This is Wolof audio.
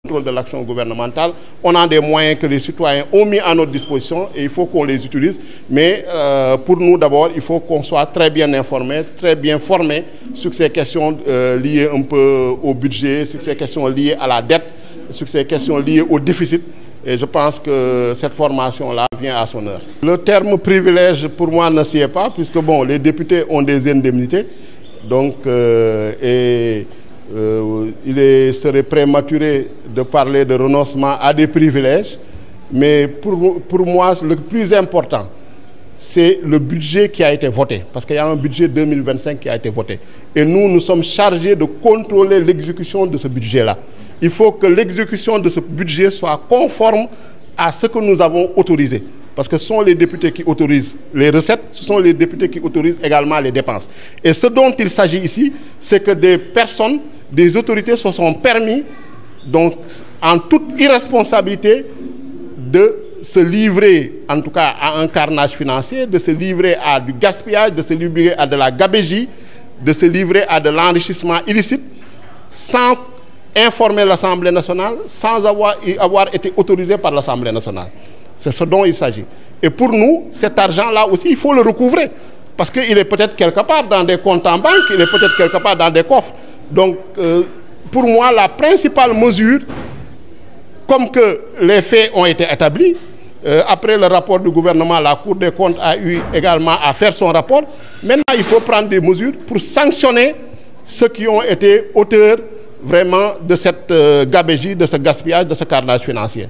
contrôle de l'action gouvernementale. On a des moyens que les citoyens ont mis à notre disposition et il faut qu'on les utilise. Mais pour nous d'abord, il faut qu'on soit très bien informés, très bien formés sur ces questions liées un peu au budget, sur ces questions liées à la dette, sur ces questions liées au déficit. Et je pense que cette formation-là vient à son heure. Le terme privilège, pour moi, ne s'y est pas, puisque bon, les députés ont des indemnités. Donc, il serait prématuré de parler de renoncement à des privilèges. Mais pour moi, le plus important, c'est le budget qui a été voté. Parce qu'il y a un budget 2025 qui a été voté. Et nous sommes chargés de contrôler l'exécution de ce budget-là. Il faut que l'exécution de ce budget soit conforme à ce que nous avons autorisé. Parce que ce sont les députés qui autorisent les recettes, ce sont les députés qui autorisent également les dépenses. Et ce dont il s'agit ici, c'est que des personnes, des autorités se sont permis, donc en toute irresponsabilité, de se livrer, en tout cas, à un carnage financier, de se livrer à du gaspillage, de se livrer à de la gabégie, de se livrer à de l'enrichissement illicite, sans informer l'Assemblée nationale, sans avoir été autorisé par l'Assemblée nationale. C'est ce dont il s'agit. Et pour nous, cet argent-là aussi, il faut le recouvrer. Parce qu'il est peut-être quelque part dans des comptes en banque, il est peut-être quelque part dans des coffres. Donc, pour moi, la principale mesure, comme que les faits ont été établis, après le rapport du gouvernement, la Cour des comptes a eu également à faire son rapport. Maintenant, il faut prendre des mesures pour sanctionner ceux qui ont été auteurs vraiment de cette gabégie, de ce gaspillage, de ce carnage financier.